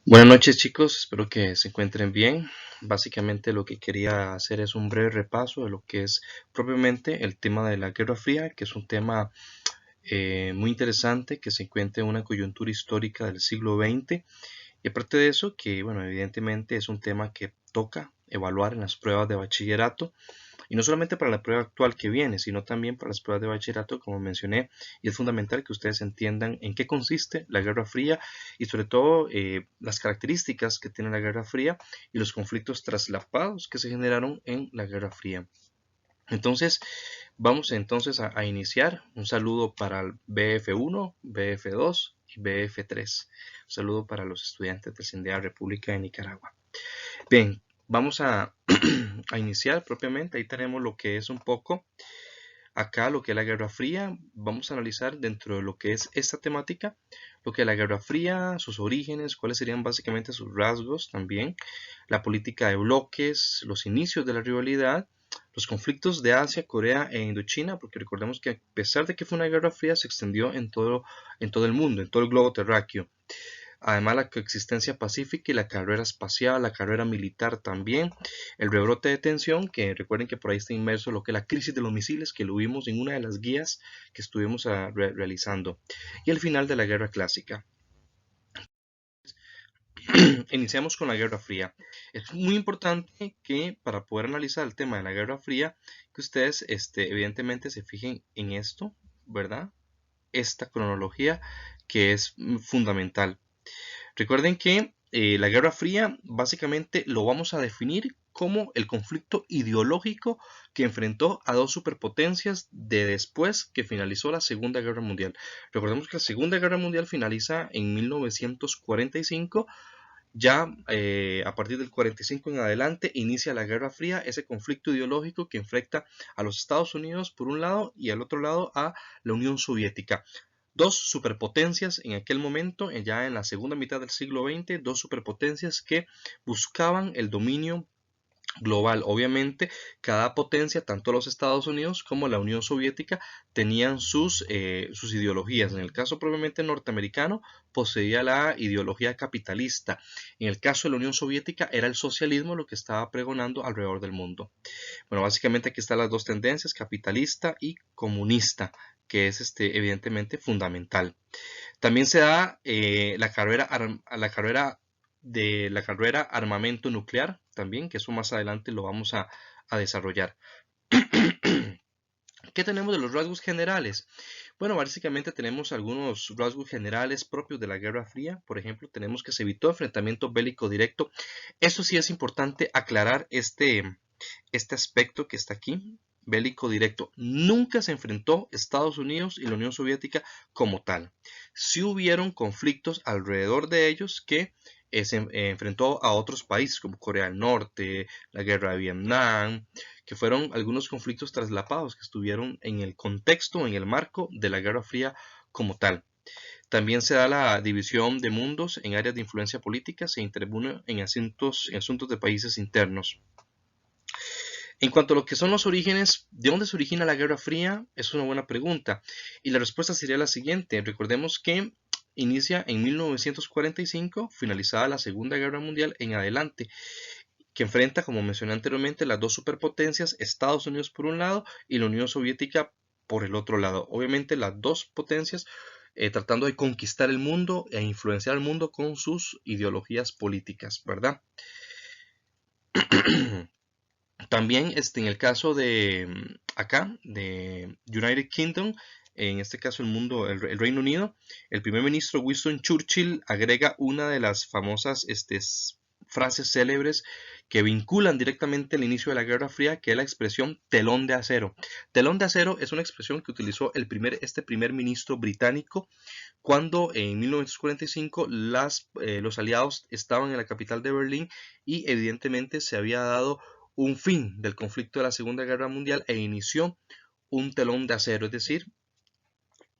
Buenas noches chicos, espero que se encuentren bien. Básicamente lo que quería hacer es un breve repaso de lo que es propiamente el tema de la Guerra Fría, que es un tema muy interesante que se encuentra en una coyuntura histórica del siglo XX. Y aparte de eso, que bueno, evidentemente es un tema que toca evaluar en las pruebas de bachillerato y no solamente para la prueba actual que viene, sino también para las pruebas de bachillerato, como mencioné, y es fundamental que ustedes entiendan en qué consiste la Guerra Fría y sobre todo las características que tiene la Guerra Fría y los conflictos traslapados que se generaron en la Guerra Fría. Entonces, vamos entonces a iniciar. Un saludo para el BF1, BF2 y BF3. Un saludo para los estudiantes del CINDEA República de Nicaragua. Bien, vamos a iniciar propiamente. Ahí tenemos lo que es un poco acá, lo que es la Guerra Fría. Vamos a analizar dentro de lo que es esta temática, lo que es la Guerra Fría, sus orígenes, cuáles serían básicamente sus rasgos también, la política de bloques, los inicios de la rivalidad, los conflictos de Asia, Corea e Indochina, porque recordemos que a pesar de que fue una guerra fría, se extendió en todo el mundo, en todo el globo terráqueo. Además, la coexistencia pacífica y la carrera espacial, la carrera militar también, el rebrote de tensión, que recuerden que por ahí está inmerso lo que es la crisis de los misiles, que lo vimos en una de las guías que estuvimos realizando, y el final de la guerra clásica. Iniciamos con la Guerra Fría. Es muy importante que para poder analizar el tema de la Guerra Fría, que ustedes evidentemente se fijen en esto, ¿verdad? Esta cronología que es fundamental. Recuerden que la Guerra Fría básicamente lo vamos a definir como el conflicto ideológico que enfrentó a dos superpotencias de después que finalizó la Segunda Guerra Mundial. Recordemos que la Segunda Guerra Mundial finaliza en 1945. Ya a partir del 45 en adelante inicia la Guerra Fría, ese conflicto ideológico que enfrenta a los Estados Unidos por un lado y al otro lado a la Unión Soviética. Dos superpotencias en aquel momento, ya en la segunda mitad del siglo XX, dos superpotencias que buscaban el dominio global. Obviamente, cada potencia, tanto los Estados Unidos como la Unión Soviética, tenían sus ideologías. En el caso probablemente norteamericano, poseía la ideología capitalista. En el caso de la Unión Soviética, era el socialismo lo que estaba pregonando alrededor del mundo. Bueno, básicamente aquí están las dos tendencias, capitalista y comunista, que es evidentemente fundamental. También se da la carrera armamento nuclear también, que eso más adelante lo vamos a desarrollar. ¿Qué tenemos de los rasgos generales? Bueno, básicamente tenemos algunos rasgos generales propios de la Guerra Fría. Por ejemplo, tenemos que se evitó enfrentamiento bélico directo. Eso sí es importante aclarar este aspecto que está aquí, bélico directo. Nunca se enfrentó Estados Unidos y la Unión Soviética como tal. Sí hubieron conflictos alrededor de ellos que se enfrentó a otros países como Corea del Norte, la guerra de Vietnam, que fueron algunos conflictos traslapados que estuvieron en el contexto, en el marco de la Guerra Fría como tal. También se da la división de mundos en áreas de influencia política, se interviene en asuntos de países internos. En cuanto a lo que son los orígenes, ¿de dónde se origina la Guerra Fría? Es una buena pregunta. Y la respuesta sería la siguiente. Recordemos que inicia en 1945, finalizada la Segunda Guerra Mundial en adelante, que enfrenta, como mencioné anteriormente, las dos superpotencias, Estados Unidos por un lado y la Unión Soviética por el otro lado. Obviamente las dos potencias tratando de conquistar el mundo e influenciar al mundo con sus ideologías políticas, ¿verdad? También en el caso de acá, de United Kingdom, en este caso el Reino Unido, el primer ministro Winston Churchill agrega una de las famosas frases célebres que vinculan directamente el inicio de la Guerra Fría, que es la expresión telón de acero. Telón de acero es una expresión que utilizó este primer ministro británico cuando en 1945 los aliados estaban en la capital de Berlín y evidentemente se había dado un fin del conflicto de la Segunda Guerra Mundial e inició un telón de acero, es decir,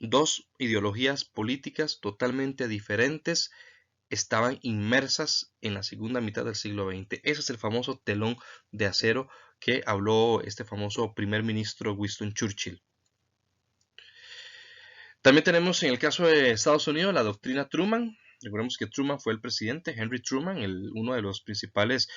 dos ideologías políticas totalmente diferentes estaban inmersas en la segunda mitad del siglo XX. Ese es el famoso telón de acero que habló este famoso primer ministro Winston Churchill. También tenemos en el caso de Estados Unidos la doctrina Truman. Recordemos que Truman fue el presidente, Henry Truman, uno de los principales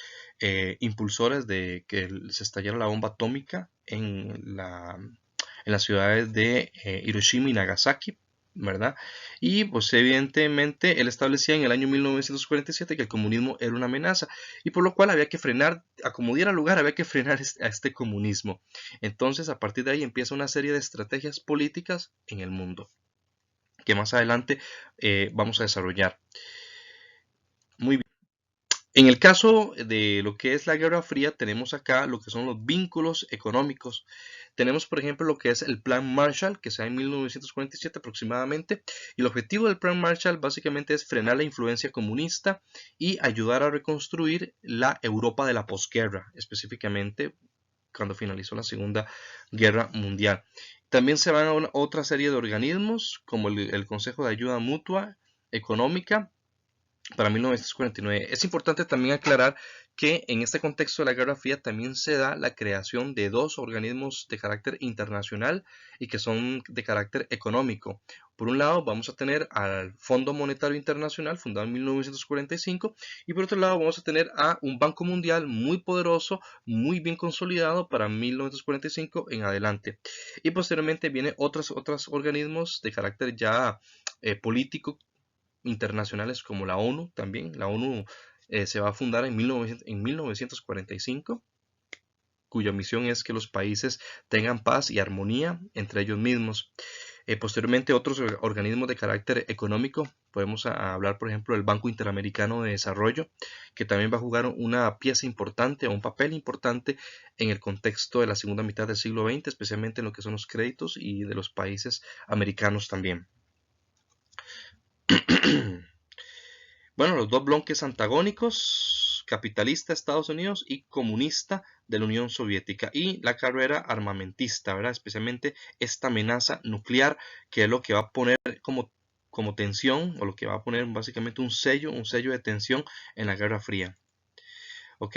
impulsores de que se estallara la bomba atómica en las ciudades de Hiroshima y Nagasaki, ¿verdad? Y pues evidentemente él establecía en el año 1947 que el comunismo era una amenaza y por lo cual había que frenar, a como diera lugar, había que frenar a este comunismo. Entonces a partir de ahí empieza una serie de estrategias políticas en el mundo que más adelante vamos a desarrollar. Muy bien. En el caso de lo que es la Guerra Fría, tenemos acá lo que son los vínculos económicos. Tenemos, por ejemplo, lo que es el Plan Marshall, que se da en 1947 aproximadamente. Y el objetivo del Plan Marshall básicamente es frenar la influencia comunista y ayudar a reconstruir la Europa de la posguerra, específicamente cuando finalizó la Segunda Guerra Mundial. También se van a otra serie de organismos, como el Consejo de Ayuda Mutua Económica, para 1949. Es importante también aclarar que en este contexto de la Guerra Fría también se da la creación de dos organismos de carácter internacional y que son de carácter económico. Por un lado vamos a tener al Fondo Monetario Internacional, fundado en 1945, y por otro lado vamos a tener a un Banco Mundial muy poderoso, muy bien consolidado para 1945 en adelante. Y posteriormente vienen otros organismos de carácter ya político internacionales como la ONU también. La ONU se va a fundar en 1945, cuya misión es que los países tengan paz y armonía entre ellos mismos. Posteriormente otros organismos de carácter económico, podemos hablar por ejemplo del Banco Interamericano de Desarrollo, que también va a jugar una pieza importante o un papel importante en el contexto de la segunda mitad del siglo XX, especialmente en lo que son los créditos y de los países americanos también. Bueno, los dos bloques antagónicos, capitalista Estados Unidos y comunista de la Unión Soviética, y la carrera armamentista, ¿verdad? Especialmente esta amenaza nuclear, que es lo que va a poner como tensión, o lo que va a poner básicamente un sello de tensión en la Guerra Fría. Ok,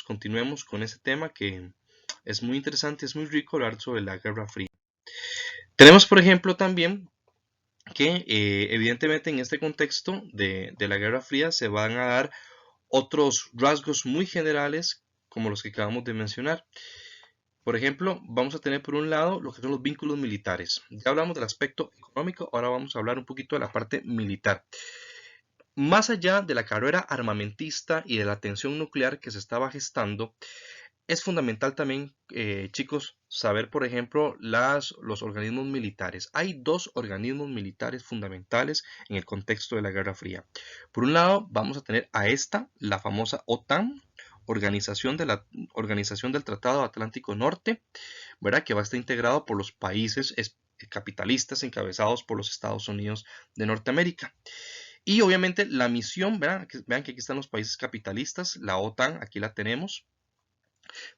continuemos con ese tema que es muy interesante, es muy rico hablar sobre la Guerra Fría. Tenemos, por ejemplo, también que evidentemente en este contexto de la Guerra Fría se van a dar otros rasgos muy generales como los que acabamos de mencionar. Por ejemplo, vamos a tener por un lado lo que son los vínculos militares. Ya hablamos del aspecto económico, ahora vamos a hablar un poquito de la parte militar. Más allá de la carrera armamentista y de la tensión nuclear que se estaba gestando, es fundamental también, chicos, saber, por ejemplo, los organismos militares. Hay dos organismos militares fundamentales en el contexto de la Guerra Fría. Por un lado, vamos a tener a la famosa OTAN, Organización del Tratado Atlántico Norte, ¿verdad? Que va a estar integrado por los países capitalistas encabezados por los Estados Unidos de Norteamérica. Y obviamente la misión, vean que aquí están los países capitalistas, la OTAN, aquí la tenemos.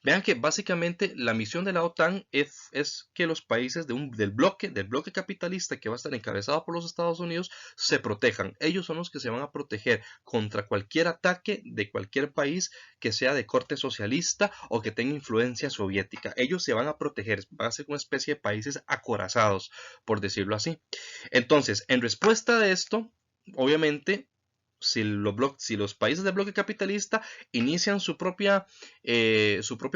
Vean que básicamente la misión de la OTAN es que los países del bloque capitalista que va a estar encabezado por los Estados Unidos se protejan. Ellos son los que se van a proteger contra cualquier ataque de cualquier país que sea de corte socialista o que tenga influencia soviética. Ellos se van a proteger, van a ser una especie de países acorazados, por decirlo así. Entonces, en respuesta de esto, obviamente, si los países del bloque capitalista inician su propia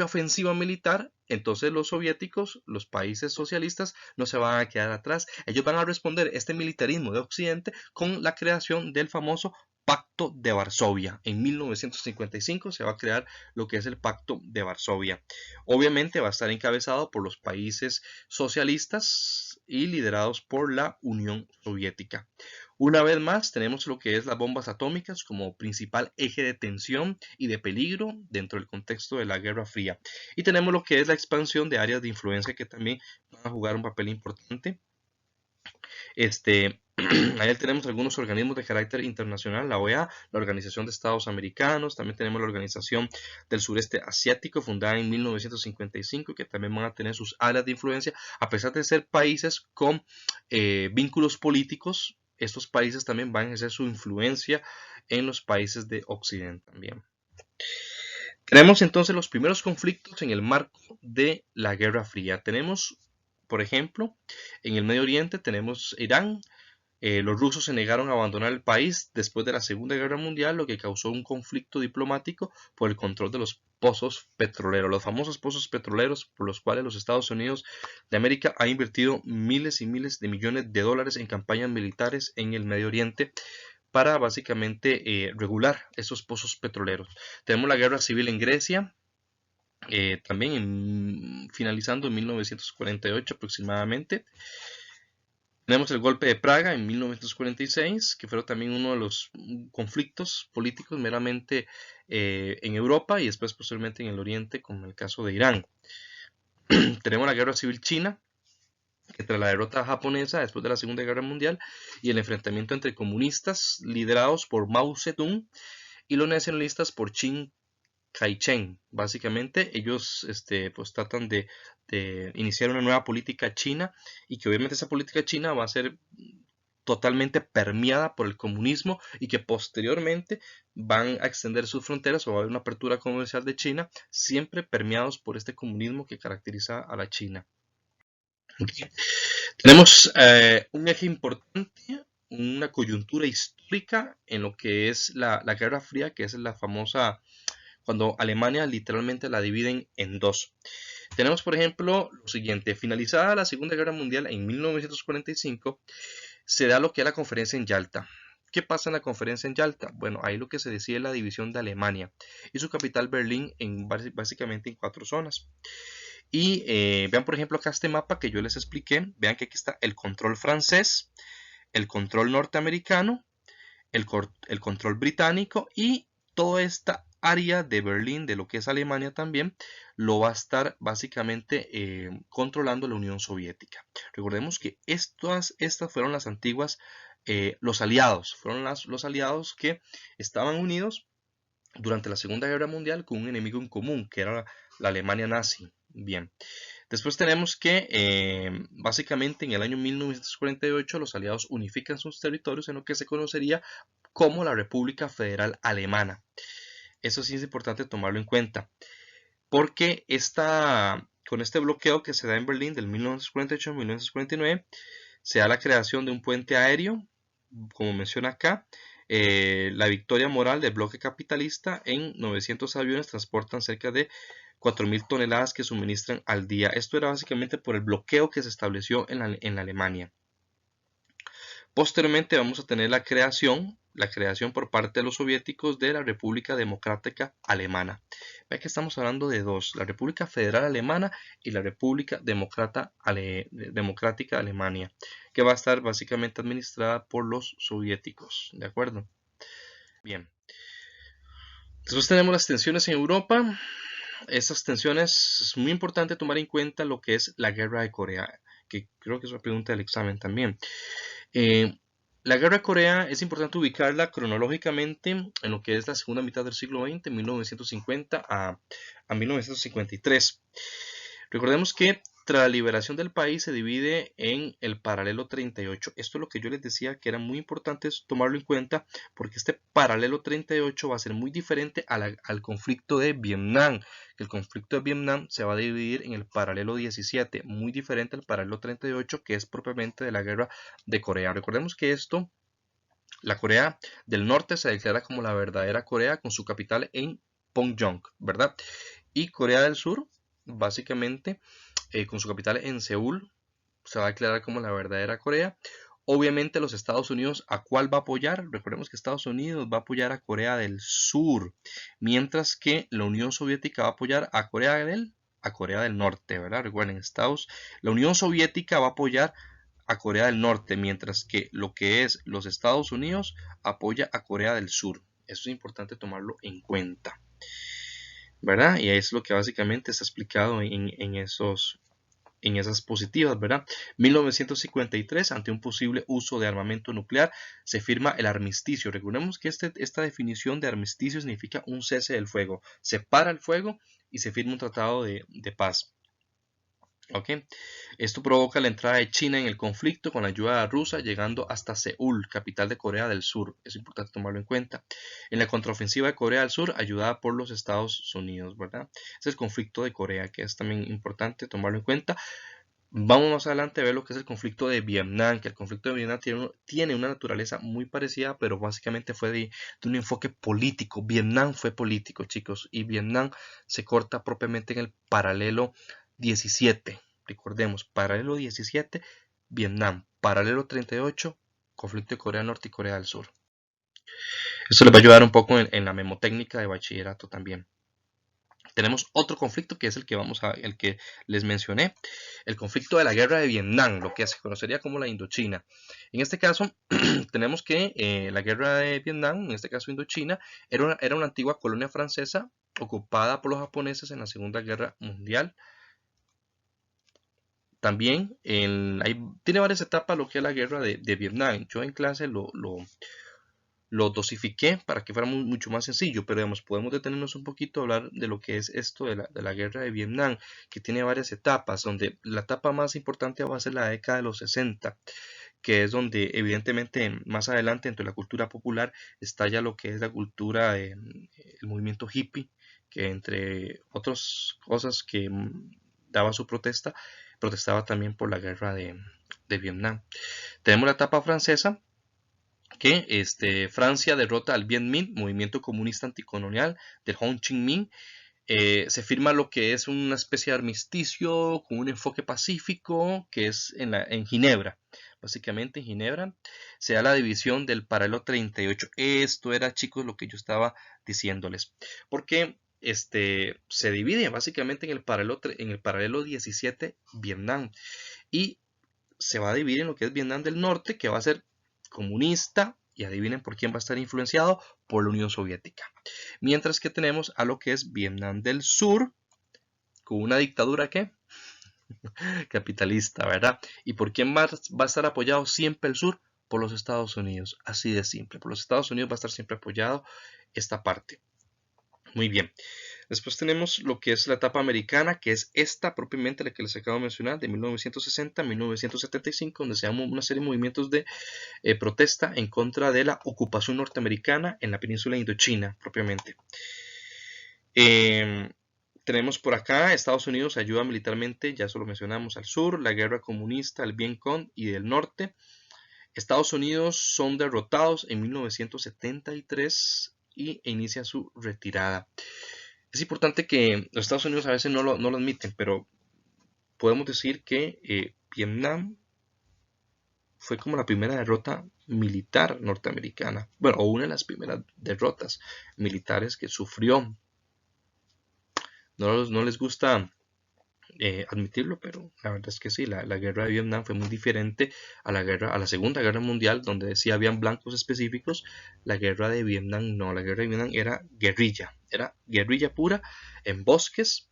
ofensiva militar, entonces los soviéticos, los países socialistas, no se van a quedar atrás. Ellos van a responder este militarismo de Occidente con la creación del famoso Pacto de Varsovia. En 1955 se va a crear lo que es el Pacto de Varsovia. Obviamente va a estar encabezado por los países socialistas y liderados por la Unión Soviética. Una vez más, tenemos lo que es las bombas atómicas como principal eje de tensión y de peligro dentro del contexto de la Guerra Fría. Y tenemos lo que es la expansión de áreas de influencia que también van a jugar un papel importante. Ahí tenemos algunos organismos de carácter internacional, la OEA, la Organización de Estados Americanos, también tenemos la Organización del Sureste Asiático, fundada en 1955, que también van a tener sus áreas de influencia, a pesar de ser países con vínculos políticos. Estos países también van a ejercer su influencia en los países de Occidente también. Tenemos entonces los primeros conflictos en el marco de la Guerra Fría. Tenemos, por ejemplo, en el Medio Oriente tenemos Irán, Los rusos se negaron a abandonar el país después de la Segunda Guerra Mundial, lo que causó un conflicto diplomático por el control de los pozos petroleros, los famosos pozos petroleros por los cuales los Estados Unidos de América ha invertido miles y miles de millones de dólares en campañas militares en el Medio Oriente para básicamente regular esos pozos petroleros. Tenemos la guerra civil en Grecia, también finalizando en 1948 aproximadamente. Tenemos el golpe de Praga en 1946, que fue también uno de los conflictos políticos meramente en Europa y después posteriormente en el Oriente, como el caso de Irán. Tenemos la guerra civil china, que tras la derrota japonesa después de la Segunda Guerra Mundial y el enfrentamiento entre comunistas liderados por Mao Zedong y los nacionalistas por Chiang Kai-shek. Básicamente ellos pues tratan de iniciar una nueva política china y que obviamente esa política china va a ser totalmente permeada por el comunismo y que posteriormente van a extender sus fronteras o va a haber una apertura comercial de China, siempre permeados por este comunismo que caracteriza a la China. Okay. Tenemos un eje importante, una coyuntura histórica en lo que es la Guerra Fría, que es la famosa cuando Alemania literalmente la dividen en dos. Tenemos, por ejemplo, lo siguiente: finalizada la Segunda Guerra Mundial en 1945, se da lo que es la conferencia en Yalta. ¿Qué pasa en la conferencia en Yalta? Bueno, ahí lo que se decide es la división de Alemania y su capital Berlín básicamente en 4 zonas. Y vean, por ejemplo, acá este mapa que yo les expliqué. Vean que aquí está el control francés, el control norteamericano, el control británico y toda esta área de Berlín, de lo que es Alemania también, lo va a estar básicamente controlando la Unión Soviética. Recordemos que estas fueron las antiguas, los aliados, fueron los aliados que estaban unidos durante la Segunda Guerra Mundial con un enemigo en común, que era la Alemania nazi. Bien. Después tenemos que básicamente en el año 1948 los aliados unifican sus territorios en lo que se conocería como la República Federal Alemana. Eso sí es importante tomarlo en cuenta, porque con este bloqueo que se da en Berlín del 1948 a 1949, se da la creación de un puente aéreo, como menciona acá. La victoria moral del bloque capitalista. En 900 aviones transportan cerca de 4.000 toneladas que suministran al día. Esto era básicamente por el bloqueo que se estableció en la Alemania. Posteriormente vamos a tener la creación por parte de los soviéticos de la República Democrática Alemana. Vean que estamos hablando de dos: la República Federal Alemana y la República Democrática Alemania, que va a estar básicamente administrada por los soviéticos. ¿De acuerdo? Bien. Después tenemos las tensiones en Europa. Estas tensiones, es muy importante tomar en cuenta lo que es la guerra de Corea, que creo que es una pregunta del examen también. La guerra de Corea es importante ubicarla cronológicamente en lo que es la segunda mitad del siglo XX, 1950 a 1953. Recordemos que tras la liberación del país se divide en el paralelo 38. Esto es lo que yo les decía que era muy importante tomarlo en cuenta, porque este paralelo 38 va a ser muy diferente al conflicto de Vietnam. El conflicto de Vietnam se va a dividir en el paralelo 17, muy diferente al paralelo 38, que es propiamente de la guerra de Corea. Recordemos que la Corea del Norte se declara como la verdadera Corea con su capital en Pyongyang, ¿verdad? Y Corea del Sur, básicamente, con su capital en Seúl, se va a declarar como la verdadera Corea. Obviamente los Estados Unidos, ¿a cuál va a apoyar? Recordemos que Estados Unidos va a apoyar a Corea del Sur, mientras que la Unión Soviética va a apoyar a Corea del Norte, ¿verdad? Recuerden, la Unión Soviética va a apoyar a Corea del Norte, mientras que lo que es los Estados Unidos apoya a Corea del Sur. Eso es importante tomarlo en cuenta, ¿verdad? Y es lo que básicamente está explicado en esas positivas, ¿verdad? 1953, ante un posible uso de armamento nuclear, se firma el armisticio. Recordemos que esta definición de armisticio significa un cese del fuego. Se para el fuego y se firma un tratado de paz. ¿Okay? Esto provoca la entrada de China en el conflicto con la ayuda rusa, llegando hasta Seúl, capital de Corea del Sur. Es importante tomarlo en cuenta. En la contraofensiva de Corea del Sur, ayudada por los Estados Unidos, ¿verdad? Es el conflicto de Corea, que es también importante tomarlo en cuenta. Vamos más adelante a ver lo que es el conflicto de Vietnam, que el conflicto de Vietnam tiene una naturaleza muy parecida, pero básicamente fue de un enfoque político. Vietnam fue político, chicos, y Vietnam se corta propiamente en el paralelo 17. Recordemos, paralelo 17, Vietnam. Paralelo 38, conflicto de Corea del Norte y Corea del Sur. Esto les va a ayudar un poco en la memotécnica de bachillerato también. Tenemos otro conflicto que es el que les mencioné, el conflicto de la guerra de Vietnam, lo que se conocería como la Indochina. En este caso, tenemos que la guerra de Vietnam, en este caso Indochina, era una antigua colonia francesa ocupada por los japoneses en la Segunda Guerra Mundial. También tiene varias etapas lo que es la guerra de Vietnam. Yo en clase lo dosifiqué para que fuera mucho más sencillo, pero digamos, podemos detenernos un poquito a hablar de lo que es esto de la guerra de Vietnam, que tiene varias etapas, donde la etapa más importante va a ser la década de los 60, que es donde evidentemente más adelante dentro de la cultura popular está ya lo que es la cultura, el movimiento hippie, que entre otras cosas que daba su protestaba también por la guerra de Vietnam. Tenemos la etapa francesa, que Francia derrota al Viet Minh, movimiento comunista anticolonial del Ho Chi Minh. Se firma lo que es una especie de armisticio con un enfoque pacífico, que es en Ginebra. Básicamente en Ginebra se da la división del paralelo 38. Esto era, chicos, lo que yo estaba diciéndoles. Porque se divide básicamente en el paralelo 17 Vietnam. Y se va a dividir en lo que es Vietnam del Norte, que va a ser comunista, y adivinen por quién va a estar influenciado, por la Unión Soviética. Mientras que tenemos a lo que es Vietnam del Sur, con una dictadura que capitalista, ¿verdad? ¿Y por quién va a estar apoyado siempre el sur? Por los Estados Unidos, así de simple. Por los Estados Unidos va a estar siempre apoyado esta parte. Muy bien. Después tenemos lo que es la etapa americana, que es esta propiamente la que les acabo de mencionar, de 1960 a 1975, donde se dan una serie de movimientos de protesta en contra de la ocupación norteamericana en la península de Indochina, propiamente. Tenemos por acá, Estados Unidos ayuda militarmente, ya eso lo mencionamos, al sur, la guerra comunista, al Vietcong y del norte. Estados Unidos son derrotados en 1973 e inicia su retirada. Es importante que los Estados Unidos a veces no lo admiten, pero podemos decir que Vietnam fue como la primera derrota militar norteamericana, bueno, o una de las primeras derrotas militares que sufrió. No les gusta admitirlo, pero la verdad es que sí, la guerra de Vietnam fue muy diferente a la Segunda Guerra Mundial, donde sí habían blancos específicos. La guerra de Vietnam no, la guerra de Vietnam era guerrilla pura en bosques.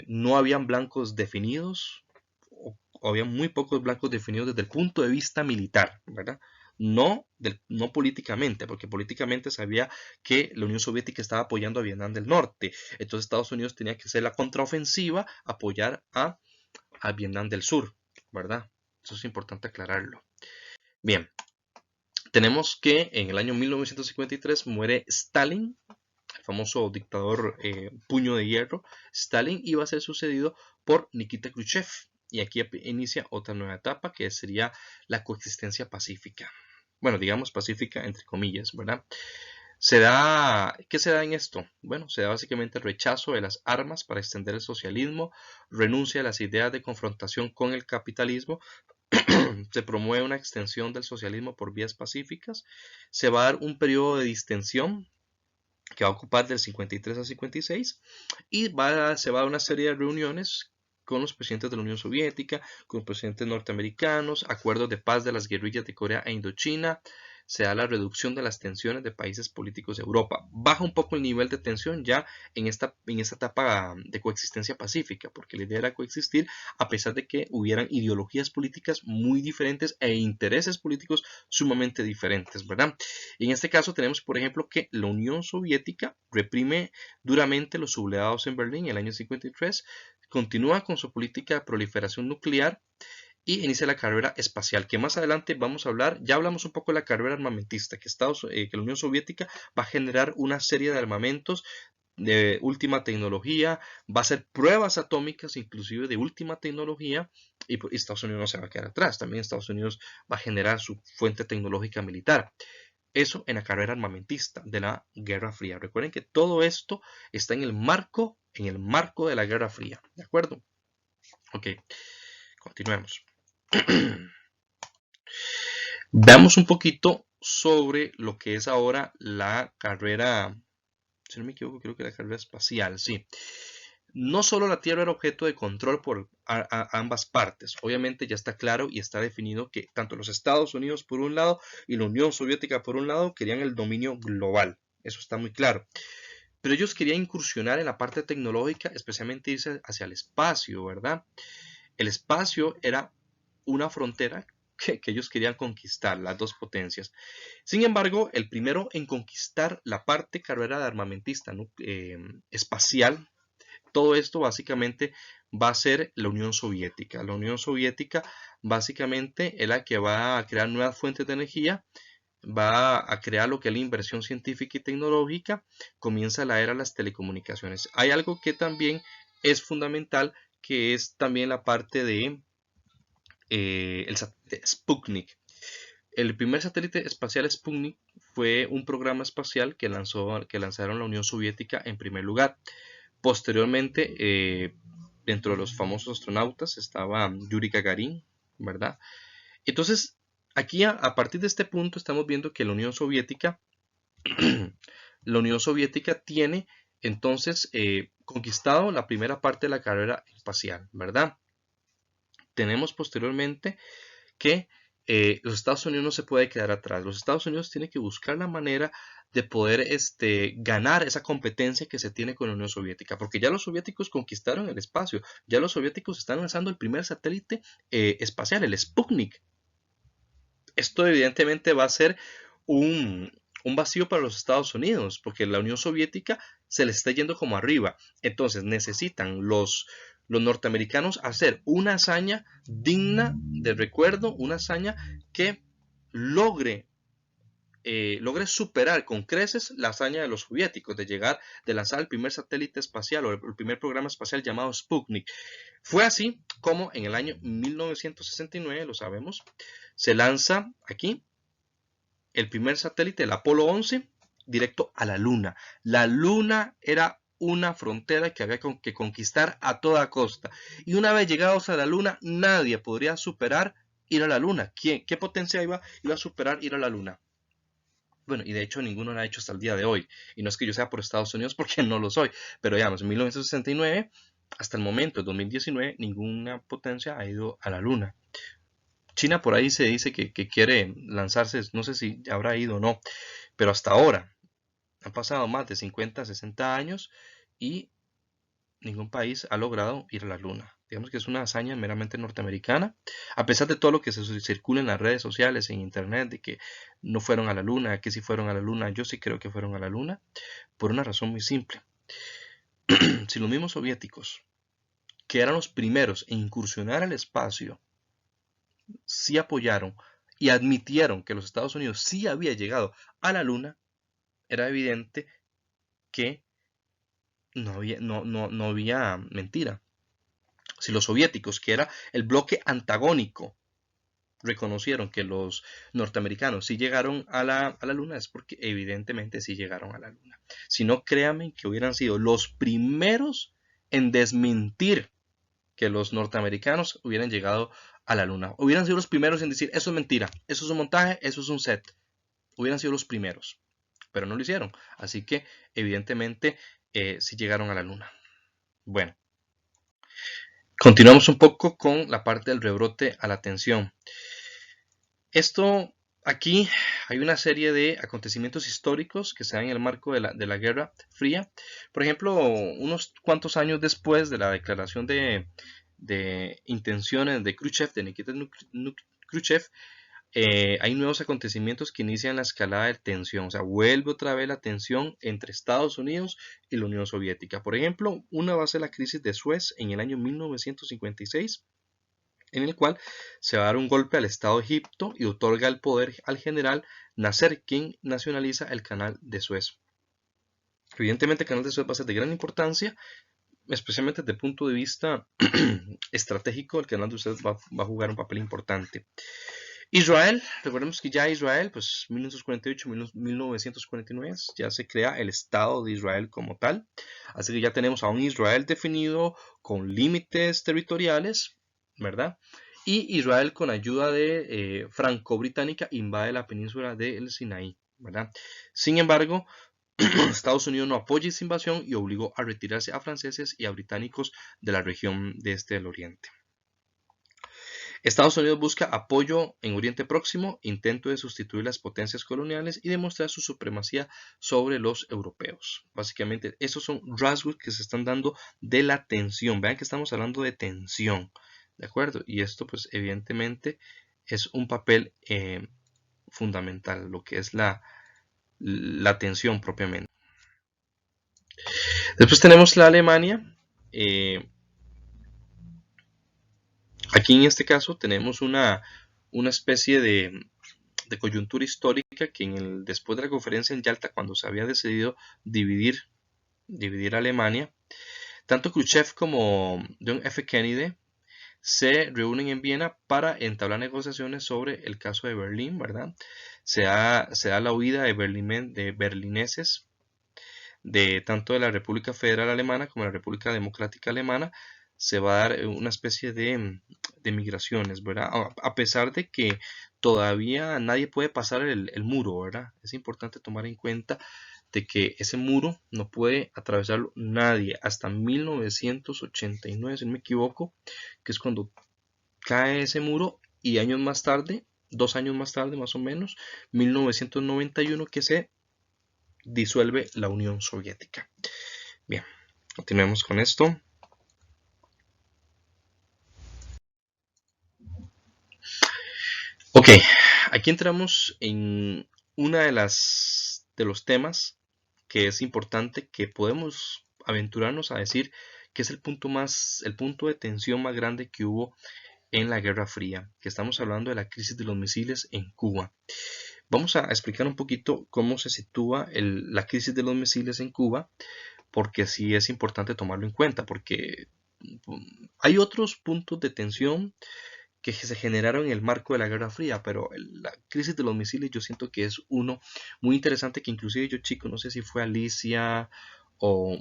No habían blancos definidos, o había muy pocos blancos definidos desde el punto de vista militar, ¿verdad? No políticamente, porque políticamente sabía que la Unión Soviética estaba apoyando a Vietnam del Norte. Entonces Estados Unidos tenía que hacer la contraofensiva, apoyar a Vietnam del Sur, ¿verdad? Eso es importante aclararlo. Bien, tenemos que en el año 1953 muere Stalin, el famoso dictador puño de hierro. Stalin iba a ser sucedido por Nikita Khrushchev. Y aquí inicia otra nueva etapa, que sería la coexistencia pacífica. Bueno, digamos pacífica entre comillas, ¿verdad? ¿Qué se da en esto? Bueno, se da básicamente el rechazo de las armas para extender el socialismo, renuncia a las ideas de confrontación con el capitalismo, se promueve una extensión del socialismo por vías pacíficas, se va a dar un periodo de distensión que va a ocupar del 53 al 56 y se va a dar una serie de reuniones con los presidentes de la Unión Soviética, con los presidentes norteamericanos, acuerdos de paz de las guerrillas de Corea e Indochina, se da la reducción de las tensiones de países políticos de Europa. Baja un poco el nivel de tensión ya en esta etapa de coexistencia pacífica, porque la idea era coexistir a pesar de que hubieran ideologías políticas muy diferentes e intereses políticos sumamente diferentes, ¿verdad? Y en este caso tenemos, por ejemplo, que la Unión Soviética reprime duramente los sublevados en Berlín en el año 53, continúa con su política de proliferación nuclear y inicia la carrera espacial, que más adelante vamos a hablar. Ya hablamos un poco de la carrera armamentista, que la Unión Soviética va a generar una serie de armamentos de última tecnología, va a hacer pruebas atómicas inclusive de última tecnología, y Estados Unidos no se va a quedar atrás. También Estados Unidos va a generar su fuente tecnológica militar. Eso en la carrera armamentista de la Guerra Fría. Recuerden que todo esto está en el marco de la Guerra Fría. ¿De acuerdo? Ok, continuemos. Veamos un poquito sobre lo que es ahora la carrera, si no me equivoco, creo que la carrera espacial, sí. No solo la Tierra era objeto de control por ambas partes. Obviamente ya está claro y está definido que tanto los Estados Unidos por un lado y la Unión Soviética por un lado querían el dominio global. Eso está muy claro. Pero ellos querían incursionar en la parte tecnológica, especialmente irse hacia el espacio, ¿verdad? El espacio era una frontera que ellos querían conquistar, las dos potencias. Sin embargo, el primero en conquistar la parte carrera de armamentista, ¿no? Espacial, todo esto básicamente va a ser la Unión Soviética. La Unión Soviética básicamente es la que va a crear nuevas fuentes de energía, va a crear lo que es la inversión científica y tecnológica, comienza la era de las telecomunicaciones. Hay algo que también es fundamental, que es también la parte de el satélite Sputnik. El primer satélite espacial Sputnik fue un programa espacial que lanzaron la Unión Soviética en primer lugar. Posteriormente, dentro de los famosos astronautas estaba Yuri Gagarin, ¿verdad? Entonces, aquí a partir de este punto estamos viendo que la Unión Soviética, la Unión Soviética tiene entonces conquistado la primera parte de la carrera espacial, ¿verdad? Tenemos posteriormente que los Estados Unidos no se puede quedar atrás. Los Estados Unidos tienen que buscar la manera de poder ganar esa competencia que se tiene con la Unión Soviética, porque ya los soviéticos conquistaron el espacio, ya los soviéticos están lanzando el primer satélite espacial, el Sputnik. Esto evidentemente va a ser un vacío para los Estados Unidos, porque la Unión Soviética se les está yendo como arriba. Entonces necesitan los norteamericanos hacer una hazaña digna de recuerdo, una hazaña que logre superar con creces la hazaña de los soviéticos de lanzar el primer satélite espacial o el primer programa espacial llamado Sputnik. Fue así como en el año 1969, lo sabemos, se lanza aquí el primer satélite, el Apolo 11, directo a la Luna. La Luna era una frontera que había que conquistar a toda costa. Y una vez llegados a la Luna, nadie podría superar ir a la Luna. ¿Qué potencia iba a superar ir a la Luna? Bueno, y de hecho ninguno lo ha hecho hasta el día de hoy. Y no es que yo sea por Estados Unidos porque no lo soy. Pero digamos, en 1969, hasta el momento, en 2019, ninguna potencia ha ido a la Luna. China por ahí se dice que quiere lanzarse, no sé si habrá ido o no, pero hasta ahora han pasado más de 50, 60 años y ningún país ha logrado ir a la Luna. Digamos que es una hazaña meramente norteamericana, a pesar de todo lo que se circula en las redes sociales, en internet, de que no fueron a la Luna, que sí fueron a la Luna. Yo sí creo que fueron a la Luna, por una razón muy simple. Si los mismos soviéticos, que eran los primeros en incursionar al espacio, sí apoyaron y admitieron que los Estados Unidos sí había llegado a la Luna, era evidente que no había mentira. Si los soviéticos, que era el bloque antagónico, reconocieron que los norteamericanos sí llegaron a la Luna, es porque evidentemente sí llegaron a la Luna. Si no, créanme que hubieran sido los primeros en desmentir que los norteamericanos hubieran llegado a la Luna. Hubieran sido los primeros en decir, eso es mentira, eso es un montaje, eso es un set. Hubieran sido los primeros, pero no lo hicieron. Así que evidentemente sí llegaron a la Luna. Bueno, continuamos un poco con la parte del rebrote a la tensión. Esto aquí hay una serie de acontecimientos históricos que se dan en el marco de la Guerra Fría. Por ejemplo, unos cuantos años después de la declaración de intenciones de Khrushchev, de Nikita Khrushchev, hay nuevos acontecimientos que inician la escalada de tensión. O sea, vuelve otra vez la tensión entre Estados Unidos y la Unión Soviética. Por ejemplo, una va a ser la crisis de Suez en el año 1956. En el cual se va a dar un golpe al Estado de Egipto y otorga el poder al general Nasser, quien nacionaliza el canal de Suez. Evidentemente el canal de Suez va a ser de gran importancia, especialmente desde el punto de vista estratégico. El canal de Suez va a jugar un papel importante. Israel, recordemos que ya Israel, pues 1948, 1949, ya se crea el Estado de Israel como tal. Así que ya tenemos a un Israel definido con límites territoriales, ¿verdad? Y Israel, con ayuda de franco-británica, invade la península del Sinaí, ¿verdad? Sin embargo, Estados Unidos no apoya esa invasión y obligó a retirarse a franceses y a británicos de la región de este del Oriente. Estados Unidos busca apoyo en Oriente Próximo, intento de sustituir las potencias coloniales y demostrar su supremacía sobre los europeos. Básicamente, esos son rasgos que se están dando de la tensión. Vean que estamos hablando de tensión, ¿de acuerdo? Y esto, pues, evidentemente, es un papel fundamental, lo que es la tensión propiamente. Después tenemos la Alemania. Aquí en este caso tenemos una especie de coyuntura histórica que después de la conferencia en Yalta, cuando se había decidido dividir Alemania, tanto Khrushchev como John F. Kennedy se reúnen en Viena para entablar negociaciones sobre el caso de Berlín, ¿verdad? Se da la huida de berlineses de tanto de la República Federal Alemana como de la República Democrática Alemana. Se va a dar una especie de migraciones, ¿verdad? A pesar de que todavía nadie puede pasar el muro, ¿verdad? Es importante tomar en cuenta de que ese muro no puede atravesarlo nadie hasta 1989, si no me equivoco, que es cuando cae ese muro, y años más tarde, 2 años más tarde más o menos, 1991, que se disuelve la Unión Soviética. Bien, continuemos con esto. Ok, aquí entramos en una de los temas que es importante, que podemos aventurarnos a decir que es el punto de tensión más grande que hubo en la Guerra Fría, que estamos hablando de la crisis de los misiles en Cuba. Vamos a explicar un poquito cómo se sitúa la crisis de los misiles en Cuba, porque sí es importante tomarlo en cuenta, porque hay otros puntos de tensión que se generaron en el marco de la Guerra Fría, pero la crisis de los misiles yo siento que es uno muy interesante, que inclusive yo, chico, no sé si fue Alicia o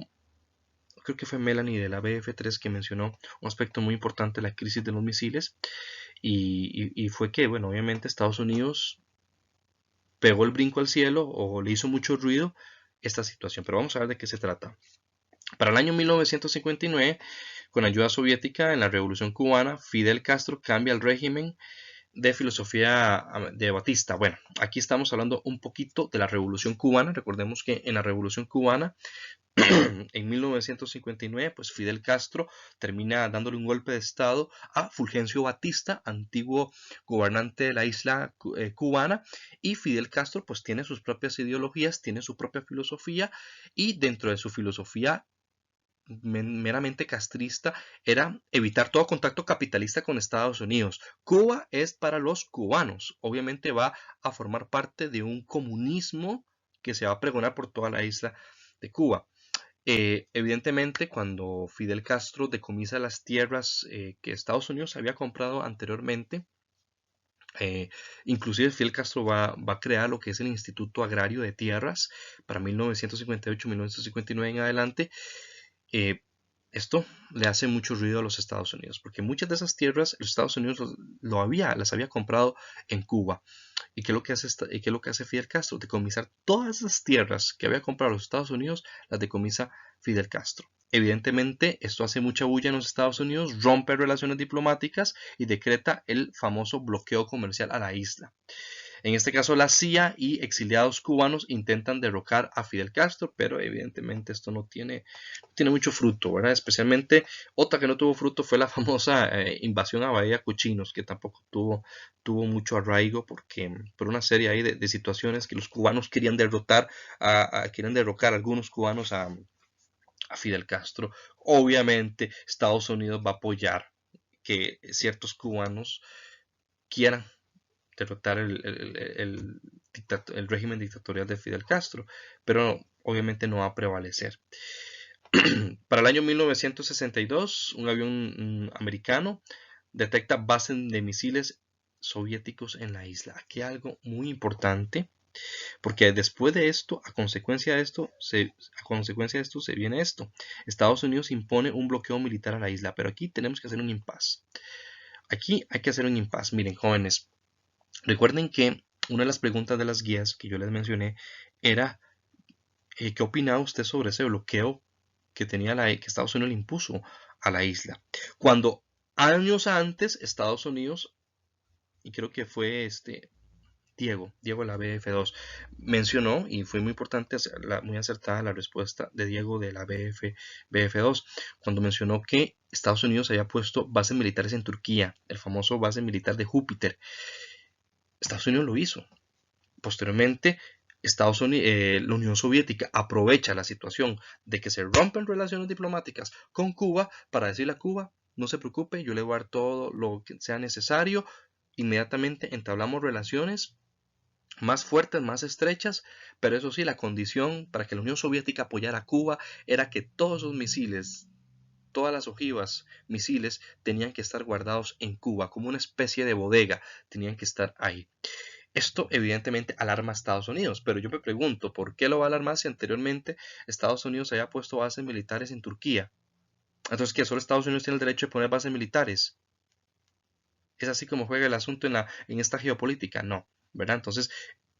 creo que fue Melanie de la BF3 que mencionó un aspecto muy importante de la crisis de los misiles, y fue que, bueno, obviamente Estados Unidos pegó el brinco al cielo o le hizo mucho ruido esta situación, pero vamos a ver de qué se trata. Para el año 1959, con ayuda soviética en la Revolución Cubana, Fidel Castro cambia el régimen de filosofía de Batista. Bueno, aquí estamos hablando un poquito de la Revolución Cubana. Recordemos que en la Revolución Cubana, en 1959, pues Fidel Castro termina dándole un golpe de estado a Fulgencio Batista, antiguo gobernante de la isla cubana, y Fidel Castro pues tiene sus propias ideologías, tiene su propia filosofía, y dentro de su filosofía meramente castrista era evitar todo contacto capitalista con Estados Unidos. Cuba es para los cubanos. Obviamente va a formar parte de un comunismo que se va a pregonar por toda la isla de Cuba. Evidentemente, cuando Fidel Castro decomisa las tierras que Estados Unidos había comprado anteriormente, eh, inclusive Fidel Castro va a crear lo que es el Instituto Agrario de Tierras para 1958-1959 en adelante. eh, Esto le hace mucho ruido a los Estados Unidos, porque muchas de esas tierras los Estados Unidos las había comprado en Cuba. ¿Y qué es lo que hace, y qué es lo que hace Fidel Castro? Decomisar todas esas tierras que había comprado los Estados Unidos, las decomisa Fidel Castro. Evidentemente, esto hace mucha bulla en los Estados Unidos, rompe relaciones diplomáticas y decreta el famoso bloqueo comercial a la isla. En este caso, la CIA y exiliados cubanos intentan derrocar a Fidel Castro, pero evidentemente esto no tiene mucho fruto, ¿verdad? Especialmente otra que no tuvo fruto fue la famosa invasión a Bahía Cochinos, que tampoco tuvo mucho arraigo, porque por una serie ahí de situaciones que los cubanos querían querían derrocar a algunos cubanos a Fidel Castro. Obviamente Estados Unidos va a apoyar que ciertos cubanos quieran derrotar el régimen dictatorial de Fidel Castro. Pero obviamente no va a prevalecer. Para el año 1962, un avión americano detecta bases de misiles soviéticos en la isla. Aquí hay algo muy importante, porque después de esto, a consecuencia de esto, se viene esto. Estados Unidos impone un bloqueo militar a la isla, pero aquí tenemos que hacer un impasse. Aquí hay que hacer un impasse. Miren, jóvenes, recuerden que una de las preguntas de las guías que yo les mencioné era ¿qué opinaba usted sobre ese bloqueo que que Estados Unidos le impuso a la isla? Cuando años antes Estados Unidos, y creo que fue Diego de la BF2, mencionó, y fue muy importante, muy acertada la respuesta de Diego de la BF2, cuando mencionó que Estados Unidos había puesto bases militares en Turquía, el famoso base militar de Júpiter. Estados Unidos lo hizo. Posteriormente, la Unión Soviética aprovecha la situación de que se rompen relaciones diplomáticas con Cuba para decirle a Cuba, no se preocupe, yo le voy a dar todo lo que sea necesario. Inmediatamente entablamos relaciones más fuertes, más estrechas, pero eso sí, la condición para que la Unión Soviética apoyara a Cuba era que todos esos misiles, todas las ojivas, misiles, tenían que estar guardados en Cuba, como una especie de bodega, tenían que estar ahí. Esto evidentemente alarma a Estados Unidos, pero yo me pregunto, ¿por qué lo va a alarmar si anteriormente Estados Unidos había puesto bases militares en Turquía? Entonces, ¿qué? ¿Solo Estados Unidos tiene el derecho de poner bases militares? ¿Es así como juega el asunto en esta geopolítica? No, ¿verdad? Entonces,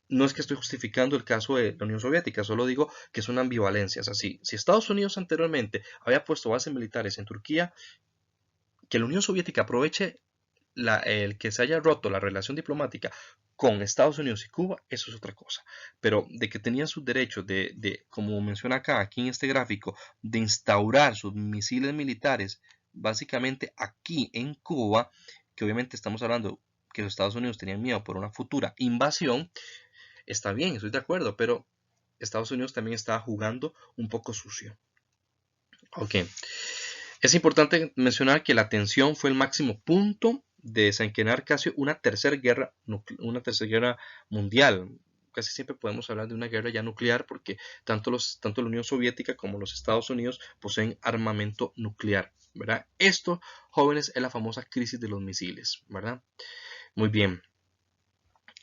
no es que estoy justificando el caso de la Unión Soviética, solo digo que es una ambivalencia. Es así, si Estados Unidos anteriormente había puesto bases militares en Turquía, que la Unión Soviética aproveche el que se haya roto la relación diplomática con Estados Unidos y Cuba, eso es otra cosa. Pero de que tenían sus derechos como menciona aquí en este gráfico, de instaurar sus misiles militares básicamente aquí en Cuba, que obviamente estamos hablando que los Estados Unidos tenían miedo por una futura invasión, está bien, estoy de acuerdo, pero Estados Unidos también estaba jugando un poco sucio. Ok. Es importante mencionar que la tensión fue el máximo punto de desencadenar casi una tercera guerra mundial. Casi siempre podemos hablar de una guerra ya nuclear porque tanto la Unión Soviética como los Estados Unidos poseen armamento nuclear, ¿verdad? Esto, jóvenes, es la famosa crisis de los misiles, ¿verdad? Muy bien.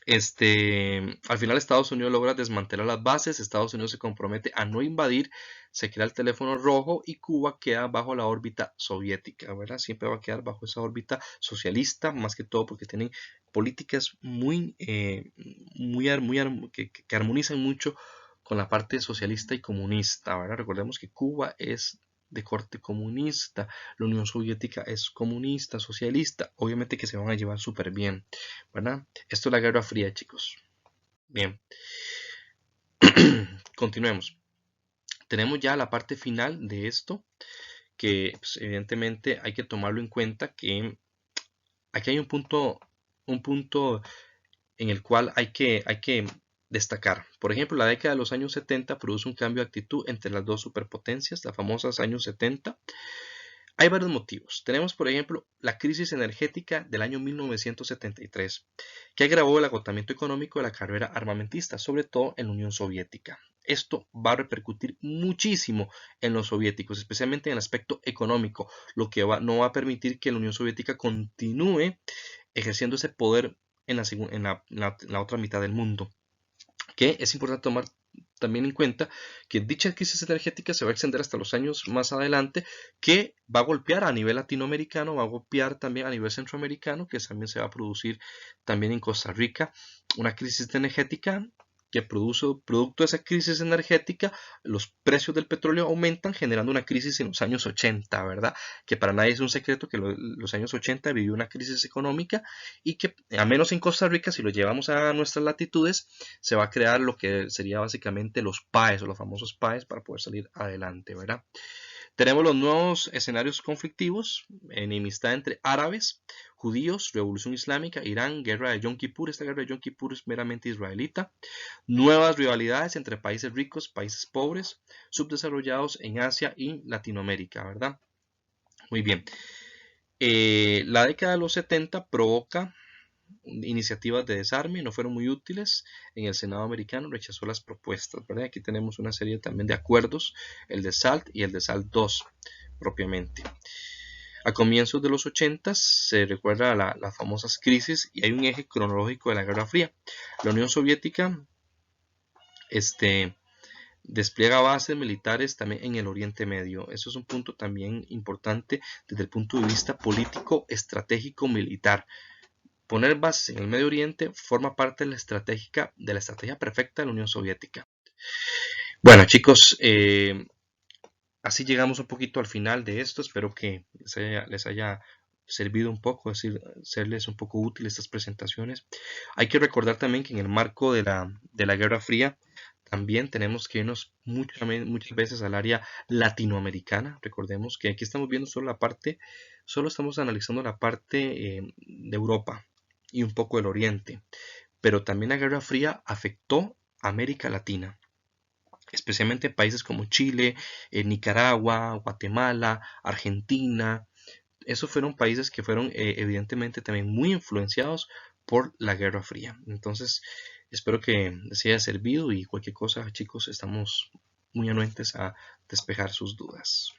Al final Estados Unidos logra desmantelar las bases, Estados Unidos se compromete a no invadir, se crea el teléfono rojo y Cuba queda bajo la órbita soviética, ¿verdad? Siempre va a quedar bajo esa órbita socialista, más que todo porque tienen políticas que armonizan mucho con la parte socialista y comunista, ¿verdad? Recordemos que Cuba es de corte comunista, la Unión Soviética es comunista, socialista, obviamente que se van a llevar súper bien, ¿verdad? Esto es la Guerra Fría, chicos. Bien, continuemos. Tenemos ya la parte final de esto, que pues, evidentemente hay que tomarlo en cuenta que aquí hay un punto en el cual hay que destacar. Por ejemplo, la década de los años 70 produce un cambio de actitud entre las dos superpotencias, las famosas años 70. Hay varios motivos. Tenemos, por ejemplo, la crisis energética del año 1973, que agravó el agotamiento económico de la carrera armamentista, sobre todo en la Unión Soviética. Esto va a repercutir muchísimo en los soviéticos, especialmente en el aspecto económico, lo que no va a permitir que la Unión Soviética continúe ejerciendo ese poder en la otra mitad del mundo. Que es importante tomar también en cuenta que dicha crisis energética se va a extender hasta los años más adelante, que va a golpear a nivel latinoamericano, va a golpear también a nivel centroamericano, que también se va a producir también en Costa Rica una crisis energética que producto de esa crisis energética, los precios del petróleo aumentan, generando una crisis en los años 80, ¿verdad? Que para nadie es un secreto que los años 80 vivió una crisis económica y que, al menos en Costa Rica, si lo llevamos a nuestras latitudes, se va a crear lo que sería básicamente los PAES o los famosos PAES para poder salir adelante, ¿verdad? Tenemos los nuevos escenarios conflictivos, enemistad entre árabes, judíos, revolución islámica, Irán, guerra de Yom Kippur. Esta guerra de Yom Kippur es meramente israelita. Nuevas rivalidades entre países ricos, países pobres, subdesarrollados en Asia y Latinoamérica, ¿verdad? Muy bien. La década de los 70 provoca iniciativas de desarme, no fueron muy útiles. En el Senado americano rechazó las propuestas, ¿verdad? Aquí tenemos una serie también de acuerdos, el de SALT y el de SALT II propiamente. A comienzos de los 80 se recuerda las famosas crisis y hay un eje cronológico de la Guerra Fría. La Unión Soviética despliega bases militares también en el Oriente Medio. Eso es un punto también importante desde el punto de vista político, estratégico, militar. Poner bases en el Medio Oriente forma parte de la estrategia perfecta de la Unión Soviética. Bueno, chicos, así llegamos un poquito al final de esto. Espero que les haya servido un poco, es decir, serles un poco útil estas presentaciones. Hay que recordar también que en el marco de la Guerra Fría también tenemos que irnos muchas veces al área latinoamericana. Recordemos que aquí estamos viendo solo estamos analizando la parte de Europa y un poco del Oriente. Pero también la Guerra Fría afectó a América Latina, especialmente países como Chile, Nicaragua, Guatemala, Argentina. Esos fueron países que fueron evidentemente también muy influenciados por la Guerra Fría. Entonces, espero que les haya servido y cualquier cosa, chicos, estamos muy anuentes a despejar sus dudas.